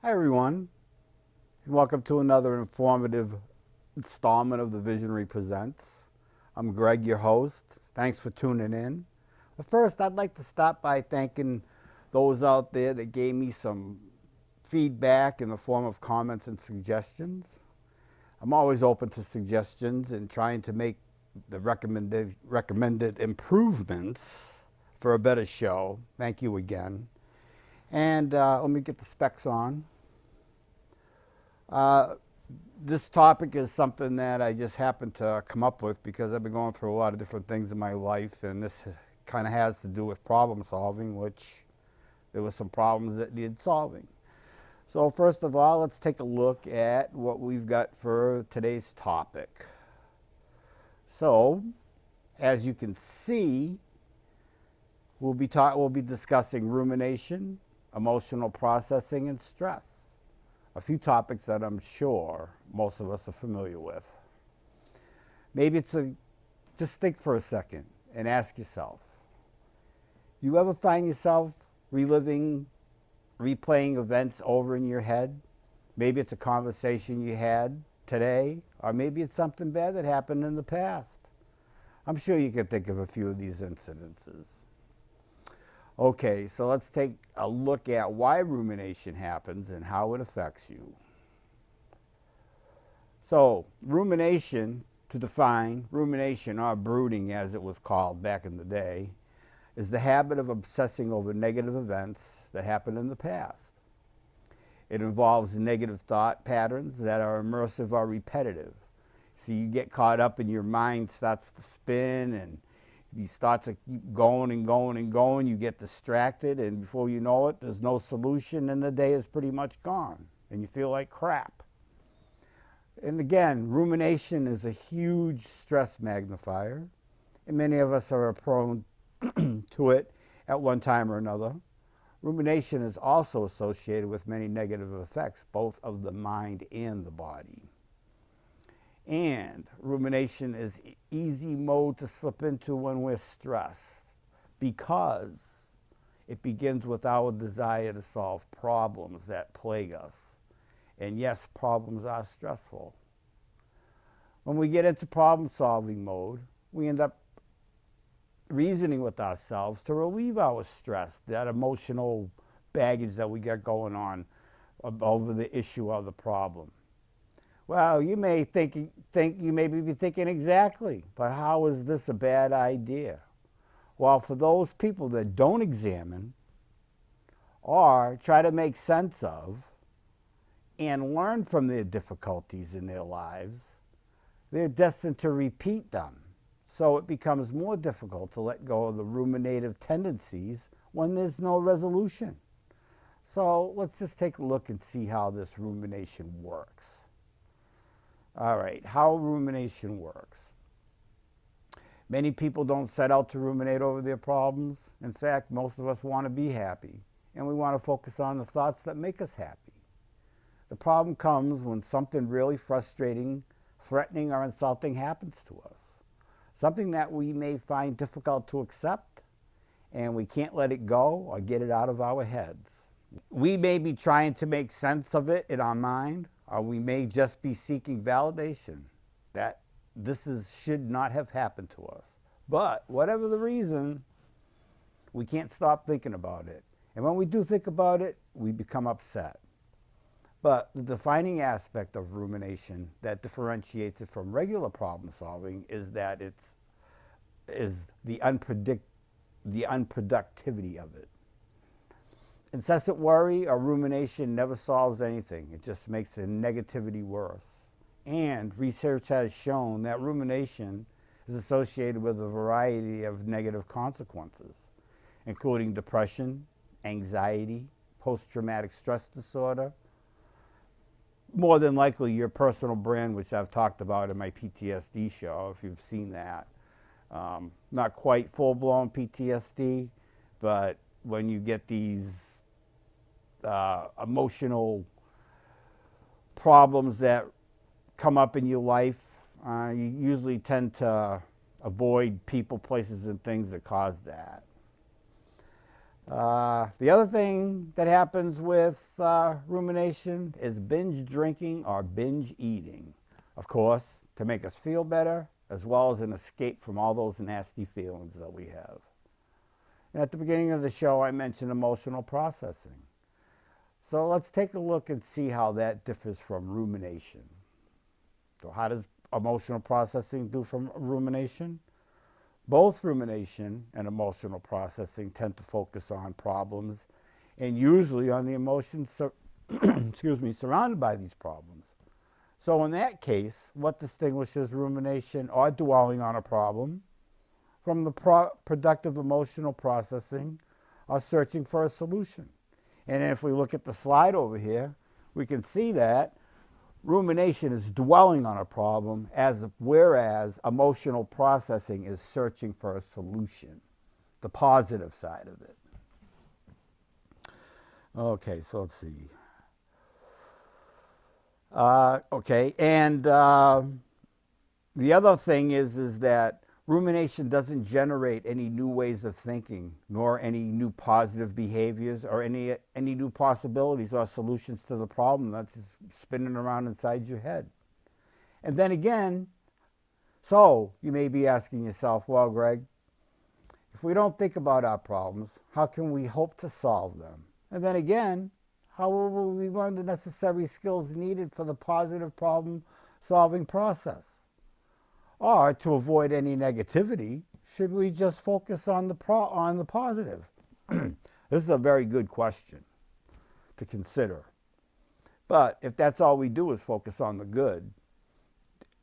Hi everyone, and welcome to another informative installment of the Visionry Presents. I'm Greg, your host. Thanks for tuning in. But first, I'd like to start by thanking those out there that gave me some feedback in the form of comments and suggestions. I'm always open to suggestions and trying to make the recommended improvements for a better show. Thank you again. And let me get the specs on. Uh, this topic is something that I just happened to come up with because I've been going through a lot of different things in my life, and this kind of has to do with problem solving, which there were some problems that needed solving. So first of all, let's take a look at what we've got for today's topic. So, as you can see, we'll be discussing rumination, emotional processing, and stress. A few topics that I'm sure most of us are familiar with. Maybe just think for a second and ask yourself, you ever find yourself replaying events over in your head? Maybe it's a conversation you had today, or maybe it's something bad that happened in the past. I'm sure you can think of a few of these incidences. Okay, so let's take a look at why rumination happens and how it affects you. So, rumination, to define, rumination, or brooding as it was called back in the day, is the habit of obsessing over negative events that happened in the past. It involves negative thought patterns that are immersive or repetitive. So you get caught up and your mind starts to spin, and these thoughts are keep going and going and going. You get distracted, and before you know it, there's no solution, and the day is pretty much gone, and you feel like crap. And again, rumination is a huge stress magnifier, and many of us are prone to it at one time or another. Rumination is also associated with many negative effects, both of the mind and the body. And rumination is easy mode to slip into when we're stressed because it begins with our desire to solve problems that plague us. And yes, problems are stressful. When we get into problem solving mode, we end up reasoning with ourselves to relieve our stress, that emotional baggage that we got going on over the issue of the problem. Well, you may you may be thinking exactly, but how is this a bad idea? Well, for those people that don't examine or try to make sense of and learn from their difficulties in their lives, they're destined to repeat them. So it becomes more difficult to let go of the ruminative tendencies when there's no resolution. So let's just take a look and see how this rumination works. All right, how rumination works. Many people don't set out to ruminate over their problems. In fact, most of us want to be happy, and we want to focus on the thoughts that make us happy. The problem comes when something really frustrating, threatening, or insulting happens to us. Something that we may find difficult to accept, and we can't let it go or get it out of our heads. We may be trying to make sense of it in our mind, or we may just be seeking validation that should not have happened to us. But whatever the reason, we can't stop thinking about it. And when we do think about it, we become upset. But the defining aspect of rumination that differentiates it from regular problem solving is that the unproductivity of it. Incessant worry or rumination never solves anything. It just makes the negativity worse. And research has shown that rumination is associated with a variety of negative consequences, including depression, anxiety, post-traumatic stress disorder, more than likely your personal brand, which I've talked about in my PTSD show, if you've seen that. Not quite full-blown PTSD, but when you get these emotional problems that come up in your life, you usually tend to avoid people, places, and things that cause that. The other thing that happens with rumination is binge drinking or binge eating. Of course, to make us feel better, as well as an escape from all those nasty feelings that we have. And at the beginning of the show, I mentioned emotional processing. So let's take a look and see how that differs from rumination. So how does emotional processing do from rumination? Both rumination and emotional processing tend to focus on problems and usually on the emotions surrounded by these problems. So in that case, what distinguishes rumination or dwelling on a problem from the productive emotional processing or searching for a solution? And if we look at the slide over here, we can see that rumination is dwelling on a problem, whereas emotional processing is searching for a solution, the positive side of it. Okay, so let's see. The other thing is that rumination doesn't generate any new ways of thinking, nor any new positive behaviors, or any new possibilities or solutions to the problem that's just spinning around inside your head. And then again, so you may be asking yourself, well, Greg, if we don't think about our problems, how can we hope to solve them? And then again, how will we learn the necessary skills needed for the positive problem-solving process? Or to avoid any negativity, should we just focus on the positive? This is a very good question to consider. But if that's all we do is focus on the good,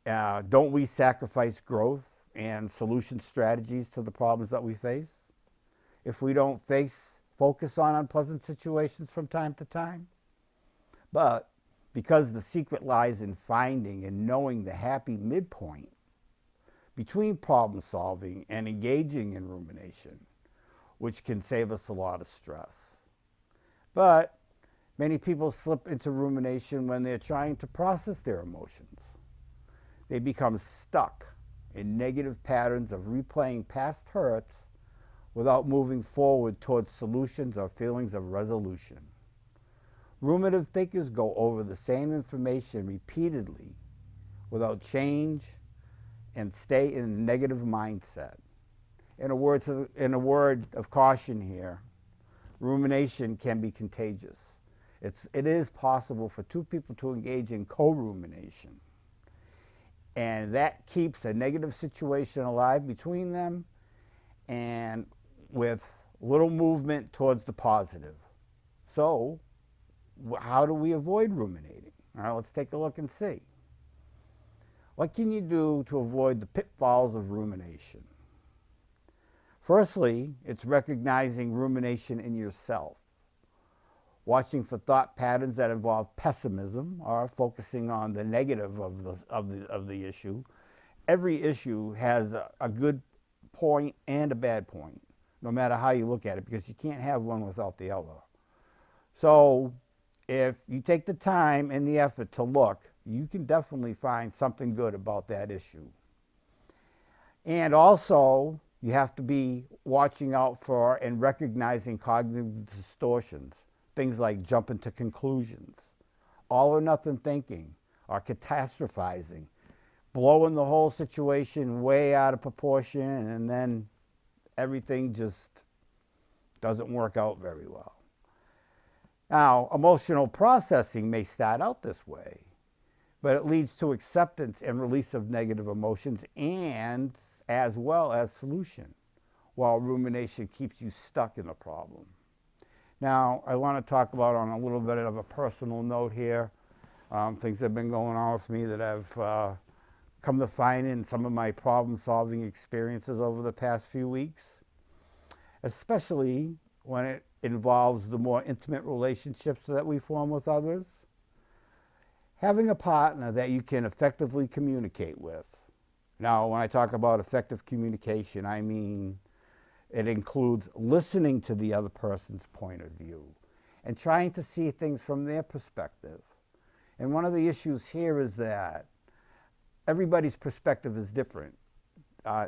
don't we sacrifice growth and solution strategies to the problems that we face? If we don't focus on unpleasant situations from time to time? But because the secret lies in finding and knowing the happy midpoint between problem solving and engaging in rumination, which can save us a lot of stress. But many people slip into rumination when they're trying to process their emotions. They become stuck in negative patterns of replaying past hurts without moving forward towards solutions or feelings of resolution. Ruminative thinkers go over the same information repeatedly without change and stay in a negative mindset. In a word of caution here, rumination can be contagious. It is possible for two people to engage in co-rumination, and that keeps a negative situation alive between them and with little movement towards the positive. So, how do we avoid ruminating? All right, let's take a look and see. What can you do to avoid the pitfalls of rumination? Firstly, it's recognizing rumination in yourself. Watching for thought patterns that involve pessimism or focusing on the negative of the issue. Every issue has a good point and a bad point, no matter how you look at it, because you can't have one without the other. So if you take the time and the effort to look, you can definitely find something good about that issue. And also, you have to be watching out for and recognizing cognitive distortions, things like jumping to conclusions, all or nothing thinking, or catastrophizing, blowing the whole situation way out of proportion, and then everything just doesn't work out very well. Now, emotional processing may start out this way, but it leads to acceptance and release of negative emotions and as well as solution, while rumination keeps you stuck in the problem. Now, I want to talk about on a little bit of a personal note here, things that have been going on with me that I've come to find in some of my problem-solving experiences over the past few weeks, especially when it involves the more intimate relationships that we form with others. Having a partner that you can effectively communicate with. Now, when I talk about effective communication, I mean it includes listening to the other person's point of view and trying to see things from their perspective. And one of the issues here is that everybody's perspective is different,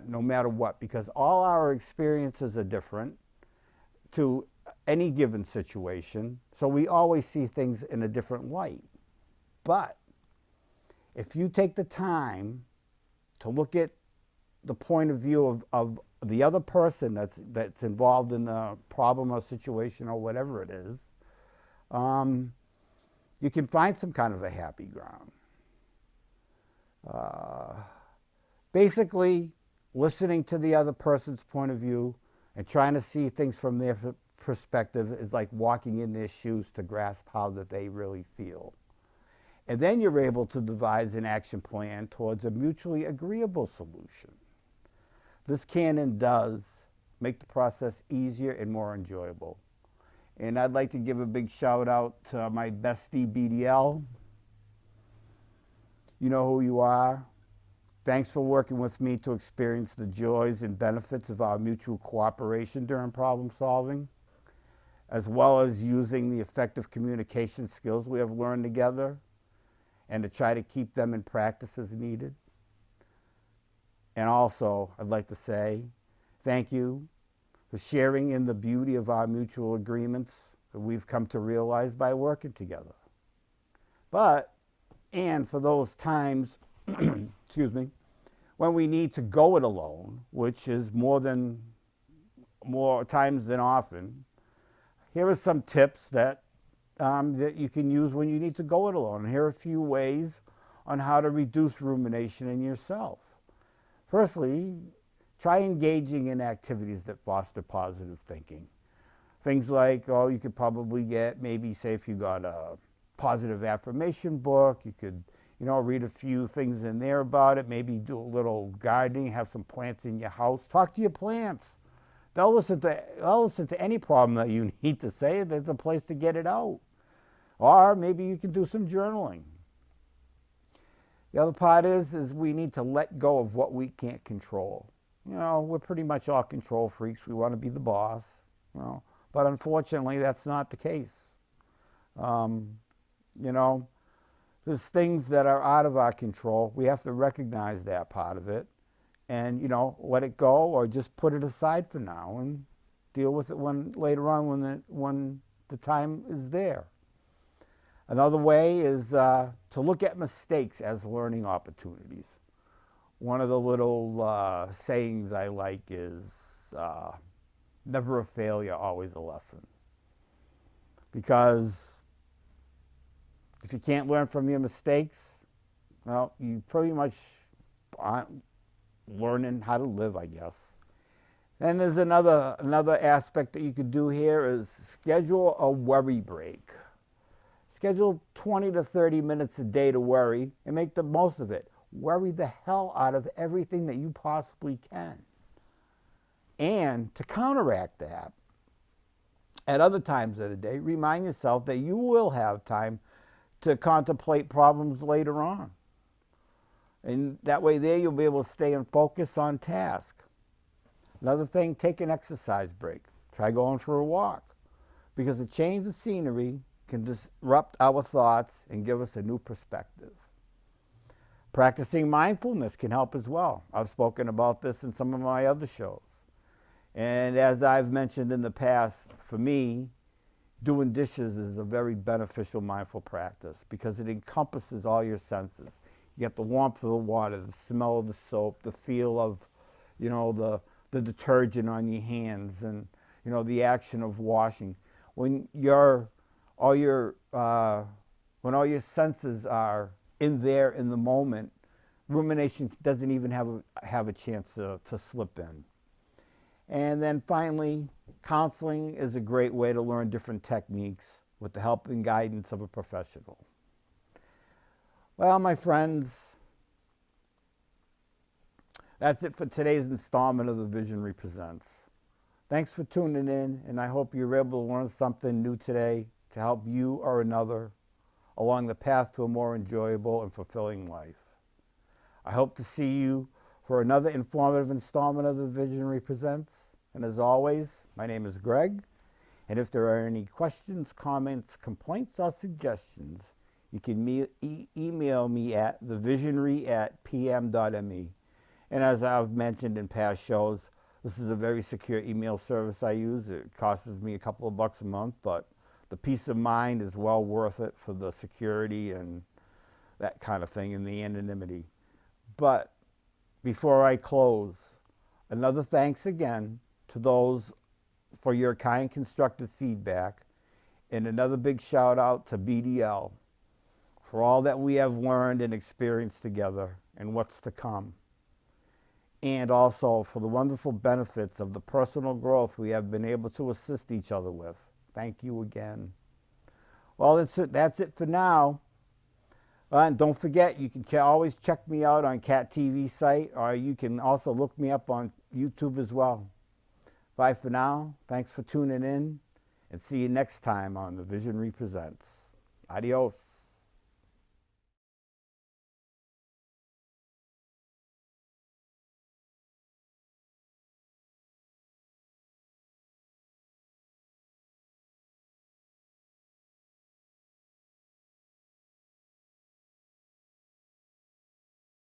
no matter what, because all our experiences are different to any given situation, so we always see things in a different light. But if you take the time to look at the point of view of the other person that's involved in the problem or situation or whatever it is, you can find some kind of a happy ground. Basically, listening to the other person's point of view and trying to see things from their perspective is like walking in their shoes to grasp how that they really feel. And then you're able to devise an action plan towards a mutually agreeable solution. This can and does make the process easier and more enjoyable. And I'd like to give a big shout out to my bestie BDL. You know who you are. Thanks for working with me to experience the joys and benefits of our mutual cooperation during problem solving, as well as using the effective communication skills we have learned together, and to try to keep them in practice as needed. And also, I'd like to say thank you for sharing in the beauty of our mutual agreements that we've come to realize by working together. And for those times, excuse me, when we need to go it alone, which is more times than often, here are some tips that you can use when you need to go it alone. And here are a few ways on how to reduce rumination in yourself. Firstly, try engaging in activities that foster positive thinking. Things like, you could probably get, maybe say if you got a positive affirmation book, you could, read a few things in there about it, maybe do a little gardening, have some plants in your house, talk to your plants. They'll listen to any problem that you need to say. There's a place to get it out. Or maybe you can do some journaling. The other part is we need to let go of what we can't control. We're pretty much all control freaks. We want to be the boss, but unfortunately that's not the case. There's things that are out of our control. We have to recognize that part of it and, let it go or just put it aside for now and deal with it later on when the time is there. Another way is to look at mistakes as learning opportunities. One of the little sayings I like is never a failure, always a lesson. Because if you can't learn from your mistakes, well, you pretty much aren't learning how to live, I guess. Then there's another aspect that you could do here is schedule a worry break. Schedule 20 to 30 minutes a day to worry and make the most of it. Worry the hell out of everything that you possibly can. And to counteract that, at other times of the day, remind yourself that you will have time to contemplate problems later on. And that way there you'll be able to stay and focus on task. Another thing, take an exercise break. Try going for a walk. Because a change of scenery can disrupt our thoughts and give us a new perspective. Practicing mindfulness can help as well. I've spoken about this in some of my other shows. And as I've mentioned in the past, for me, doing dishes is a very beneficial mindful practice because it encompasses all your senses. You get the warmth of the water, the smell of the soap, the feel of, the detergent on your hands, and the action of washing. When all your senses are in there in the moment, rumination doesn't even have a chance to slip in. And then finally, counseling is a great way to learn different techniques with the help and guidance of a professional. Well, my friends, that's it for today's installment of the Visionry Presents. Thanks for tuning in, and I hope you're able to learn something new today to help you or another along the path to a more enjoyable and fulfilling life. I hope to see you for another informative installment of the Visionry Presents. And as always, my name is Greg, and if there are any questions, comments, complaints, or suggestions, you can email me at thevisionry@pm.me. And as I've mentioned in past shows, This is a very secure email service I use. It costs me a couple of bucks a month, but the peace of mind is well worth it for the security and that kind of thing and the anonymity. But before I close, another thanks again to those for your kind, constructive feedback, and another big shout out to BDL for all that we have learned and experienced together and what's to come. And also for the wonderful benefits of the personal growth we have been able to assist each other with. Thank you again. Well, that's it for now. And don't forget, you can always check me out on Cat TV site, or you can also look me up on YouTube as well. Bye for now. Thanks for tuning in, and see you next time on the Visionry Presents. Adios.